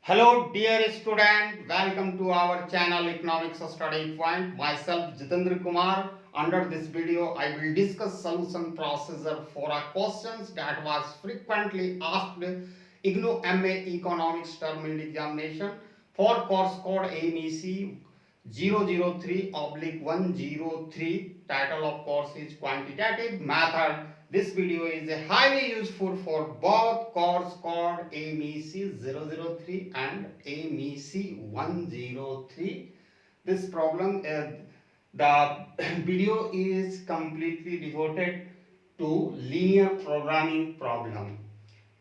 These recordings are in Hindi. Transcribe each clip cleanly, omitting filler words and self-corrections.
Hello, dear student. Welcome to our channel Economics Study Point. Myself Jitendra Kumar. Under this video, I will discuss solution procedure for a questions that was frequently asked IGNOU MA Economics Term Examination for course code MEC 003/103. Title of course is Quantitative Method. This video is highly useful for both course code MEC 003 and MEC 103. This problem, the video is completely devoted to linear programming problem.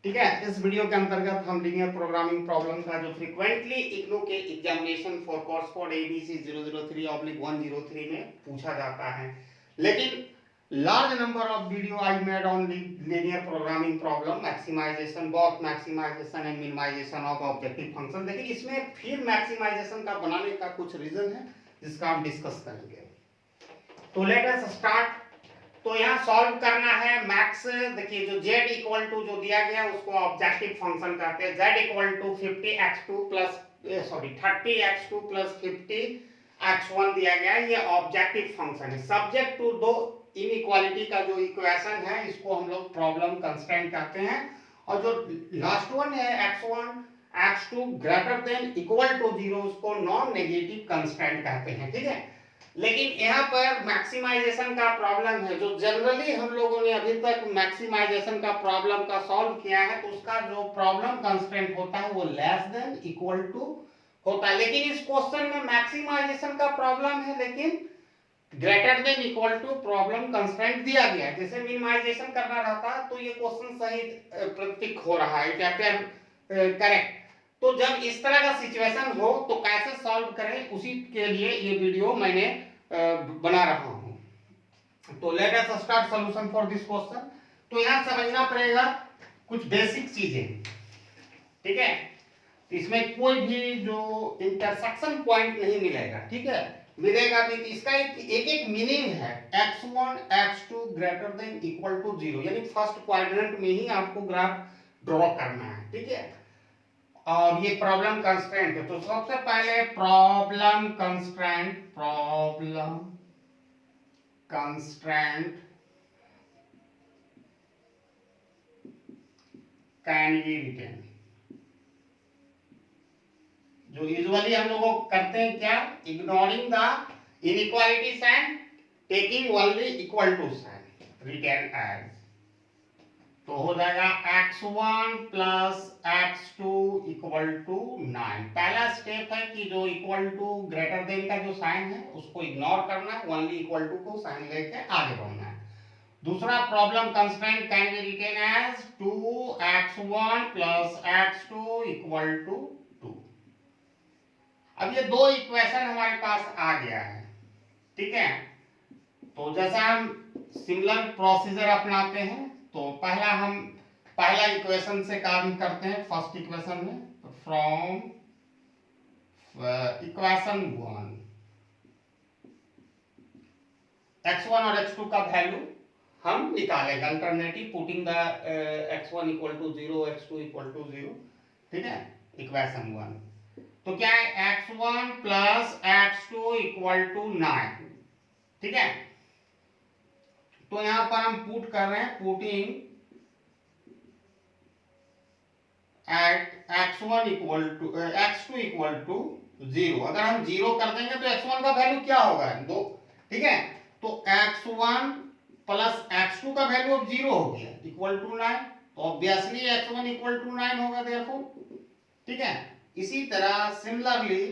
ठीक है, इस वीडियो के अंतर्गत हम लीनियर प्रोग्रामिंग प्रॉब्लम का जो फ्रीक्वेंटली इग्नू के examination for course code ABC 003/103 में पूछा जाता है, लेकिन large number of video I made on linear programming problem, maximization, both maximization and minimization of objective function. लेकिन इसमें फिर maximization का बनाने का कुछ रीजन है जिसका हम डिस्कस करेंगे. तो लेट अस स्टार्ट. तो यहाँ सॉल्व करना है मैक्स. देखिए जो z इक्वल टू जो दिया गया है उसको ऑब्जेक्टिव फंक्शन कहते हैं. z equal to 50x2 plus 30x2 plus 50x1 दिया गया है. ये ऑब्जेक्टिव फंक्शन है. सब्जेक्ट टू दो इनइक्वालिटी का जो इक्वेशन है इसको हम लोग प्रॉब्लम कंस्ट्रेंट कहते हैं. और जो लास्ट वन है x1 x2 greater than equal to 0 उसको नॉन नेगेटिव कंस्ट्रेंट कहते हैं. ठीक है, लेकिन यहाँ पर मैक्सिमाइजेशन का प्रॉब्लम है. जो जनरली हम लोगों ने अभी तक मैक्सिमाइजेशन का प्रॉब्लम का सॉल्व किया है तो उसका जो प्रॉब्लम कंस्ट्रेंट होता है वो लेस देन इक्वल टू होता है. लेकिन इस क्वेश्चन में मैक्सिमाइजेशन का प्रॉब्लम है लेकिन greater than equal to problem constraint दिया गया है. जैसे मिनिमाइजेशन करना रहता तो ये क्वेश्चन सही प्रतीक हो रहा है. It appear correct. तो जब इस तरह का सिचुएशन हो तो कैसे सॉल्व करें उसी के लिए ये वीडियो मैंने बना रहा हूं. तो let us start solution for this question. तो यहां समझना पड़ेगा कुछ बेसिक चीजें. ठीक है, इसमें कोई भी जो इंटरसेक्शन पॉइंट नहीं मिलेगा. ठीक है, मिलेगा भी. इसका एक मीनिंग है. x1 x2 greater than equal to 0 यानी फर्स्ट क्वाड्रेंट में ही आपको ग्राफ ड्रॉ करना है. ठीक है, और ये प्रॉब्लम कंस्ट्रेंट है. तो सबसे पहले problem constraint can be written. जो यूजुअली हम लोग करते हैं क्या, ignoring the inequalities and taking only equal to sign, written as. तो हो जाएगा x1 plus x2 equal to 9. पहला स्टेप है कि जो इक्वल टू ग्रेटर देन का जो साइन है उसको इग्नोर करना है, ओनली इक्वल टू को साइन लेके आगे बढ़ना है. दूसरा problem constraint can be written as 2x1 plus x2 equal to 2. अब ये दो इक्वेशन हमारे पास आ गया है. ठीक है, तो जैसा हम सिमिलर प्रोसीजर अपनाते हैं तो पहला इक्वेशन से काम करते हैं. फर्स्ट इक्वेशन में फ्रॉम इक्वेशन 1 x1 और x2 का वैल्यू हम निकालेंगे. Alternative putting the x1 equal to 0 x2 equal to 0. ठीक है, इक्वेशन 1. तो क्या है, x1 plus x2 equal to 9. ठीक है, तो यहां पर हम पुट कर रहे हैं, putting at x1 equal to x2 equal to 0. अगर हम 0 कर देंगे तो x1 का वैल्यू क्या होगा, 2. ठीक है, तो x1 प्लस x2 का वैल्यू अब 0 हो गया इक्वल टू 9. तो ऑब्वियसली x1 इक्वल टू 9 होगा देयरफॉर. ठीक है, इसी तरह सिमिलरली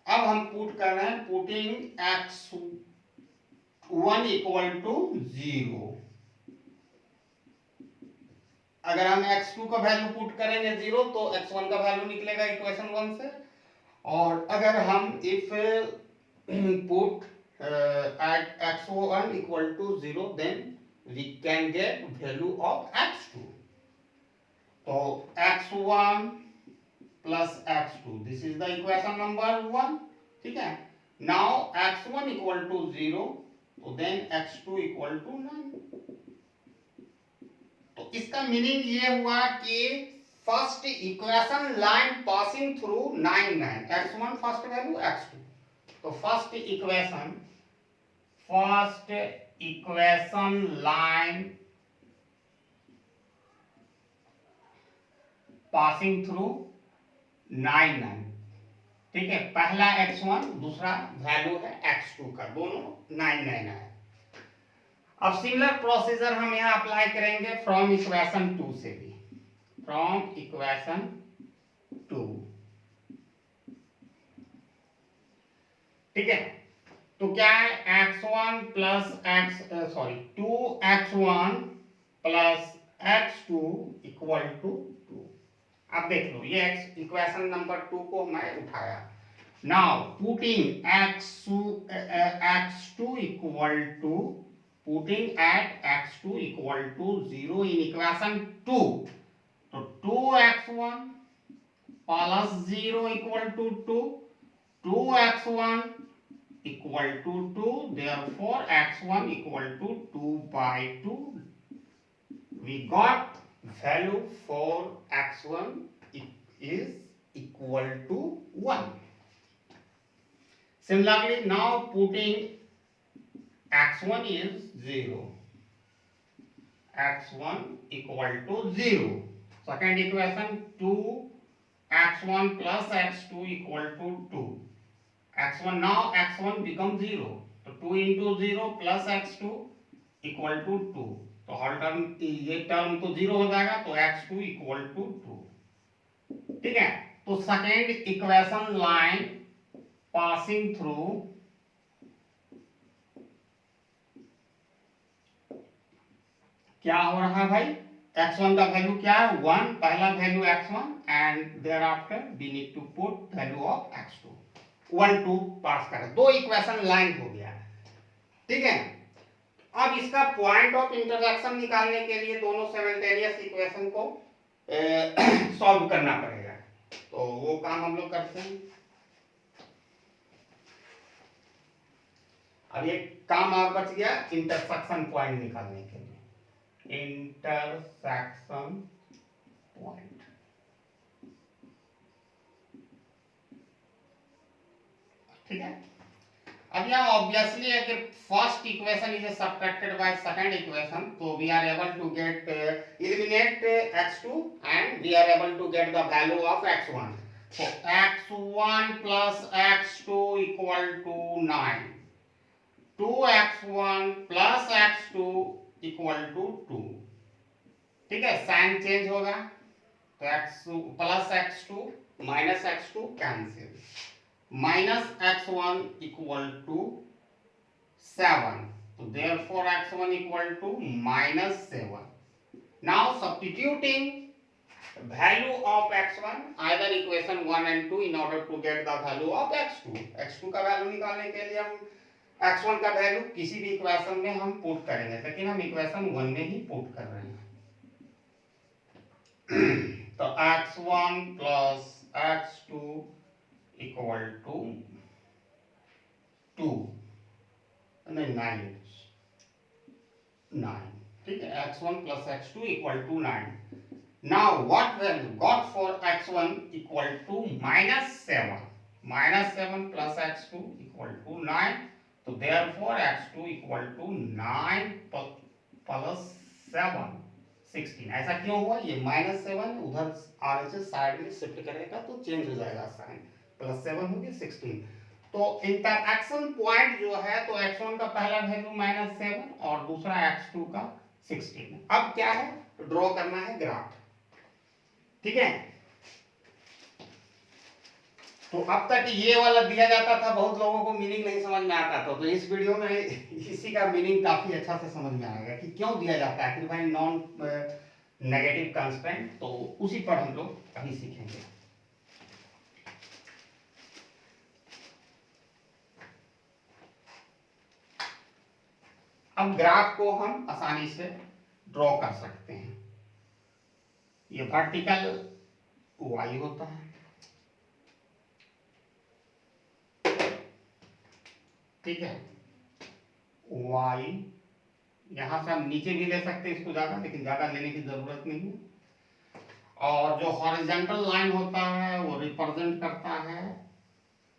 अब हम पुट कर रहे हैं, पुटिंग x1 इक्वल टू 0. अगर हम x2 का वैल्यू पुट करेंगे 0 तो x1 का वैल्यू निकलेगा इक्वेशन 1 से. और अगर हम if put at x1 equal to 0 then we can get value of x2. तो x1 plus x2, this is the equation number 1. ठीक है, नाउ x1 इक्वल टू 0 तो देन x2 इक्वल टू 9. तो इसका मीनिंग ये हुआ कि first equation line passing through 9 9, x1 first value, x2, तो first equation line passing through 9 9, ठीक है, पहला x1 दूसरा वैल्यू है x2 का, दोनों 9 9 है। अब सिमिलर प्रोसीजर हम यहां अप्लाई करेंगे फ्रॉम इक्वेशन 2 से भी, फ्रॉम इक्वेशन 2, ठीक है। तो क्या है, x1 plus two x1 plus x2 equal to 2। अब देख लो, ये इक्वेशन नंबर 2 को मैं उठाया। Now putting x2 equal to, putting at x2 equal to 0 in equation 2, तो 2x1 plus 0 equal to 2, 2x1 equal to 2, therefore x1 equal to 2 by 2. We got value for x1 is equal to 1. Similarly, now putting x1 is 0, x1 equal to 0. Second equation, 2x1 plus x2 equal to 2. x1, now x1 becomes 0, तो 2 into 0 plus x2 equal to 2, तो हर टर्म, ये टर्म तो 0 हो जाएगा, तो x2 equal to 2, ठीक है। तो second equation line passing through क्या हो रहा है भाई, x1 का वैल्यू क्या है 1, पहला value x1 and thereafter we need to put value of x2, 1 2 pass करें, दो इक्वेशन लाइन हो गया, ठीक है। अब इसका पॉइंट ऑफ इंटरसेक्शन निकालने के लिए दोनों साइमल्टेनियस इक्वेशन को सॉल्व करना पड़ेगा, तो वो काम हम लोग करते हैं। अब एक काम और बच गया इंटरसेक्शन पॉइंट निकालने के लिए, इंटरसेक्शन पॉइंट, ठीक है। अब यहाँ ऑब्वियसली अगर first equation is subtracted by second equation, तो we are able to get eliminate x2 and we are able to get the value of x1, so x1 plus x2 equal to 9, 2x1 plus x2 equal to 2, ठीक है, साइन चेंज होगा, तो x plus x2 minus x2 cancel, minus x1 equal to 7, so therefore x1 equal to minus 7. Now substituting value of x1 either equation 1 and 2 in order to get the value of x2, x2 का वैल्यू निकालने के लिए हम x1 का वैल्यू किसी भी इक्वेशन में हम पुट करेंगे, लेकिन हम इक्वेशन 1 में ही पुट कर रहे हैं। तो x1 plus x2 equal to 2, नहीं 9, ठीक है, x1 plus x2 equal to 9. Now what value got for x1 equal to minus 7, minus 7 plus x2 equal to 9, so therefore x2 equal to 9 plus 7 16। ऐसा क्यों हुआ, ये -7 उधर आगे से साइड में शिफ्ट करेगा तो चेंज हो जाएगा साइन, +7 हो गया 16। तो इंटरसेक्शन पॉइंट जो है, तो x1 का पहला वैल्यू -7 और दूसरा x2 का 16। अब क्या है, ड्रॉ करना है ग्राफ, ठीक है। तो अब तक ये वाला दिया जाता था, बहुत लोगों को मीनिंग नहीं समझ में आता था, तो इस वीडियो में इसी का मीनिंग काफी अच्छा से समझ में आएगा कि क्यों दिया जाता है, कि भाई नॉन नेगेटिव कांस्टेंट, तो उसी पर हम लोग अभी सीखेंगे। अब ग्राफ को हम आसानी से ड्रॉ कर सकते हैं। ये वर्टिकल y होता है, ठीक है, y, यहां से हम नीचे भी ले सकते हैं इसको ज्यादा, लेकिन ज्यादा लेने की जरूरत नहीं है। और जो हॉरिजॉन्टल लाइन होता है वो रिप्रेजेंट करता है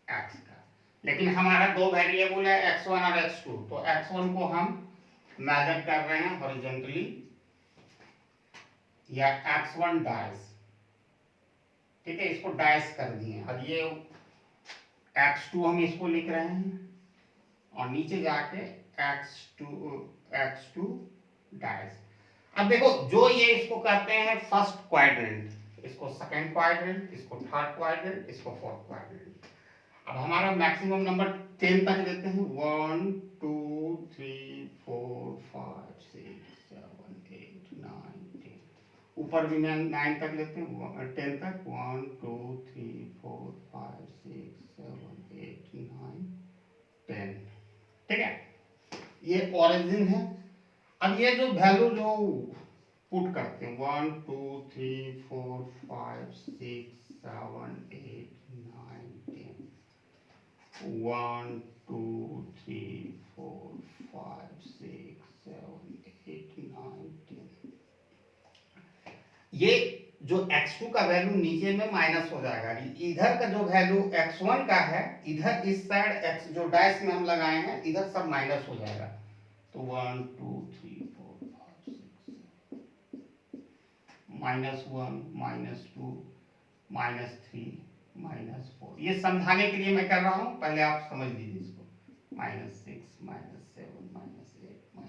एक्स का। लेकिन हमारा दो वेरिएबल है x1 और x2, तो x1 को हम मेजर कर रहे हैं हॉरिजॉन्टली या x1 डैश, ठीक है, इसको डैश कर दिए। अब ये x2 हम इसको लिख रहे हैं और नीचे जाके x2 डैश। अब देखो जो ये इसको कहते हैं फर्स्ट क्वाड्रेंट, इसको सेकंड क्वाड्रेंट, इसको थर्ड क्वाड्रेंट, इसको फोर्थ क्वाड्रेंट। अब हमारा मैक्सिमम नंबर 10 तक लेते हैं, 1 2 3 4 5 6 7 8 9 10। ऊपर भी 9 तक लेते हैं, 10 तक, 1 2 3 4 5 6 7 8 9 10, ठीक है। ये ओरिजिन है। अब ये जो वैल्यू जो पुट करते हैं 1 2 3 4 5 6 7 8 9 10, 1 2 3 4 5 6 7 8 9 10। ये जो x2 का वैल्यू नीचे में माइनस हो जाएगा, इधर का जो वैल्यू x1 का है, इधर इस साइड x जो डैश में हम लगाए हैं इधर सब माइनस हो जाएगा। तो 1 2 3 4 5 6 -1 -2 -3 -4। ये समझाने के लिए मैं कर रहा हूं, पहले आप समझ लीजिए इसको। -6 -7 -8 -9।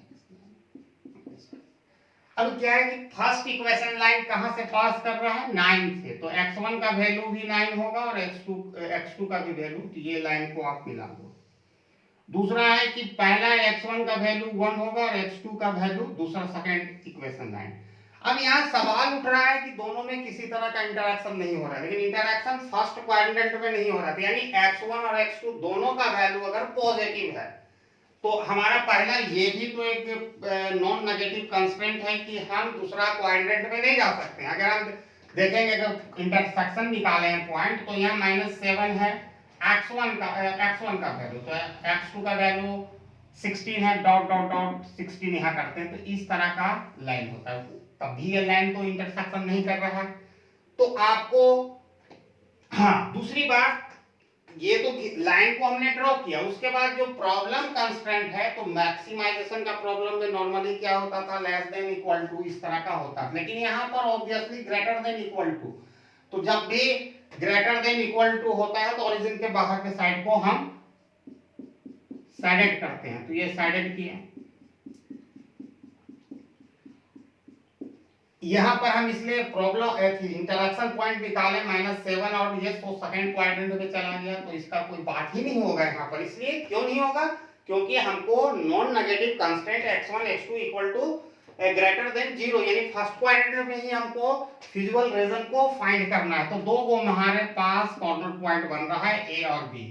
अब क्या है कि फर्स्ट इक्वेशन लाइन कहां से पास कर रहा है, 9 से, तो x1 का वैल्यू भी 9 होगा और x2 का भी वैल्यू, तो ये लाइन को आप मिला दो। दूसरा है कि पहला x1 का वैल्यू 1 होगा और x2 का वैल्यू, दूसरा सेकंड इक्वेशन लाइन। अब यहाँ सवाल उठ रहा है कि दोनों में किसी तरह का इंटरेक्शन नहीं हो रहा है, लेकिन इंटरेक्शन फर्स्ट क्वाड्रेंट में नहीं हो रहा था, यानी x1 और x2 दोनों का वैल्यू अगर पॉजिटिव है तो हमारा पहला ये भी तो एक नॉन नेगेटिव कंस्ट्रेंट है कि हम दूसरा क्वाड्रेंट में नहीं जा सकते। अगर हम देखेंगे अगर इंटरसेक्शन निकाले हैं पॉइंट, तो यहाँ -7 है x1 का वैल्यू, तो x2 का वैल्यू 16 है, डॉट डॉट डॉट 16 यहाँ करते हैं, तो इस तरह का लाइन होता है। तब भी ये लाइन तो इंटरसेक्शन नहीं कर रहा है। तो आपको, हाँ, दूसरी बात, ये तो लाइन को हमने ड्रॉ किया, उसके बाद जो प्रॉब्लम कंस्ट्रेंट है, तो मैक्सिमाइजेशन का प्रॉब्लम में नॉर्मली क्या होता था, लेस देन इक्वल टू इस तरह का होता, लेकिन यहाँ पर obviously greater than equal to. तो जब भी ग्रेटर देन इक्वल टू होता है तो ओरिजिन के बाहर के साइड को हम साइडेड करते हैं, तो ये साइडेड किया। यहां पर हम इसलिए प्रॉब्लम इंटरेक्शन पॉइंट निकाले -7 और ये तो सेकंड क्वाड्रेंट में चला गया, तो इसका कोई बात ही नहीं होगा यहाँ पर। इसलिए क्यों नहीं होगा, क्योंकि हमको non negative constant x1 x2 equal to greater than 0, यानी फर्स्ट क्वाड्रेंट में ही हमको फिजिबल रीजन को फाइंड करना है। तो दो गो हमारे पास कॉर्नर पॉइंट बन रहा है a और b।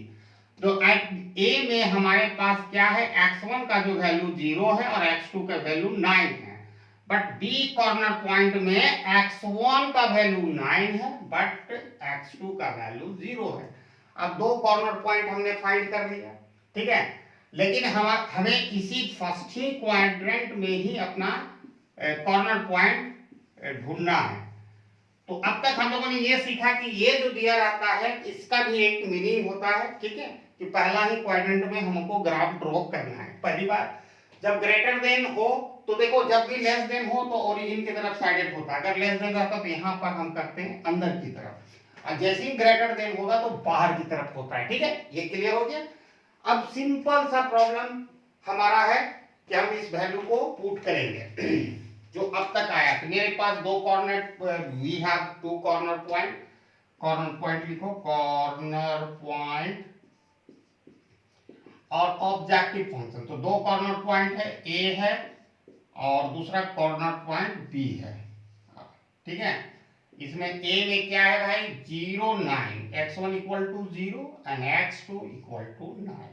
तो a में हमारे पास क्या है, x1 का जो वैल्यू 0 है और x2 का वैल्यू 9 है, बट B कॉर्नर पॉइंट में x1 का वैल्यू 9 है बट x2 का वैल्यू 0 है। अब दो कॉर्नर पॉइंट हमने फाइंड कर लिया, ठीक है, लेकिन हमें इसी फर्स्ट ही क्वाड्रेंट में ही अपना कॉर्नर पॉइंट ढूंढना है। तो अब तक हम लोगों ने ये सीखा कि ये जो दिया रहता है इसका भी एक मीनिंग होता है, ठीक है, कि पहला ही क्वाड्रेंट में हमको ग्राफ ड्रॉ करना है। पहली बात, जब ग्रेटर देन हो तो देखो, जब भी लेस देन हो तो ओरिजिन की तरफ साइडेड होता है, अगर लेस देन रहता तो यहाँ पर हम करते हैं अंदर की तरफ, और जैसे ही ग्रेटर देन होगा तो बाहर की तरफ होता है, ठीक है, ये क्लियर हो गया। अब सिंपल सा प्रॉब्लम हमारा है कि हम इस वैल्यू को पुट करेंगे जो अब तक आया। तो मेरे पास दो corner, we have two corner point, corner point लिखो, कॉर्नर पॉइंट और ऑब्जेक्टिव फंक्शन। तो दो कॉर्नर पॉइंट है, ए है और दूसरा कॉर्नर पॉइंट बी है, ठीक है। इसमें ए में क्या है भाई, 0 9, x1 equal to 0 and x2 equal to 9।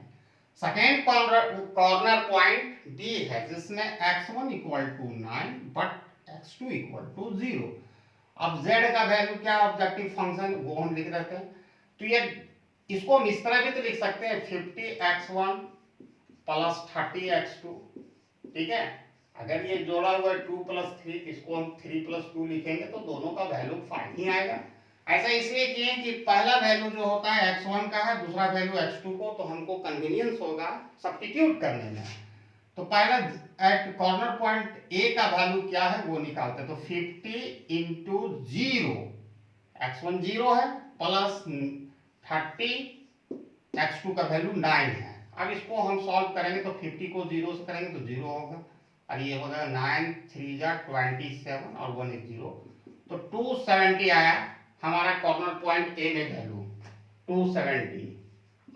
Second corner point B है जिसमें x1 equal to 9 but x2 equal to 0। अब z का वैल्यू क्या, ऑब्जेक्टिव फंक्शन, वो हम लिख देते हैं। तो ये इसको हम इस तरह भी तो लिख सकते हैं, 50x1 प्लस 30x2, ठीक है, अगर ये जोड़ा हुआ है 2 + 3, इसको हम 3 + 2 लिखेंगे तो दोनों का वैल्यू 5 ही आएगा। ऐसा इसलिए किए कि पहला वैल्यू जो होता है x1 का है, दूसरा वैल्यू x2 को, तो हमको कन्वीनियंस होगा सब्स्टिट्यूट करने में। तो पहला एट कॉर्नर पॉइंट ए का वैल्यू क्या है वो निकालते हैं। तो 50 इंटू 0, x1 0 है, प्लस 30, x2 का वैल्यू 9 है। अब इसको हम सॉल्व करेंगे तो 50 को 0 से करेंगे तो 0 होगा, और ये हो जाएगा 9 3 जा 27 और 1 एक 0, तो 270 आया हमारा कॉर्नर पॉइंट ए में वैल्यू 270।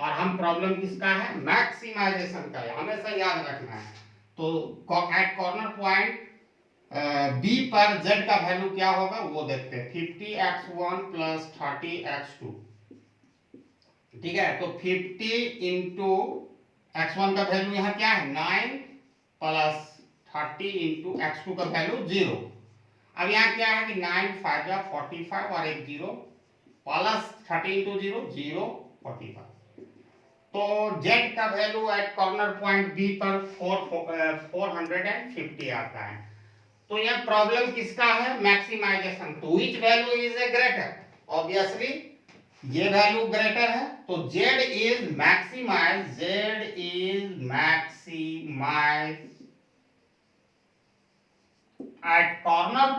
और हम प्रॉब्लम किसका है, मैक्सिमाइजेशन का है, हमेशा याद रखना है। तो एट कॉर्नर पॉइंट बी पर z का वैल्यू क्या होगा वो देखते हैं। 50x1 प्लस 30x2, ठीक है। तो 50 इंटू x1 का वैल्यू यहाँ क्या है 9, प्लस 30 इंटू x2 का वैल्यू 0। अब यहाँ क्या है कि 9 5 जा 45 और एक 0, प्लस 30 इंटू 0 0 45। तो z का value at corner point B पर 450 आता है। तो यह प्रॉब्लम किसका है, मैक्सिमाइजेशन। तो which value is a greater, obviously ये वैल्यू ग्रेटर है, तो z is maximize, z is maximize at corner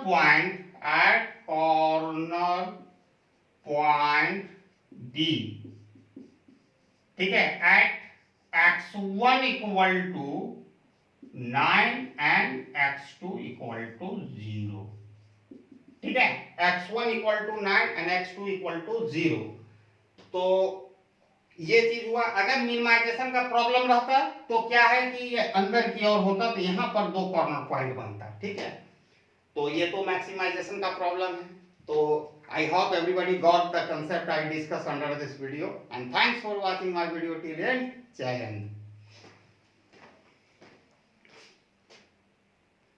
point B, ठीक है, at x1 equal to 9 and x2 equal to 0, ठीक है। x1 equal to 9 and x2 equal to 0। तो ये चीज हुआ। अगर मिनिमाइजेशन का प्रॉब्लम रहता तो क्या है कि ये अंदर की ओर होता, तो यहाँ पर दो कॉर्नर पॉइंट बनता, ठीक है। तो ये तो मैक्सिमाइजेशन का प्रॉब्लम है। तो I hope everybody got the concept I discussed under this video, and thanks for watching my video till end. Jai Hind.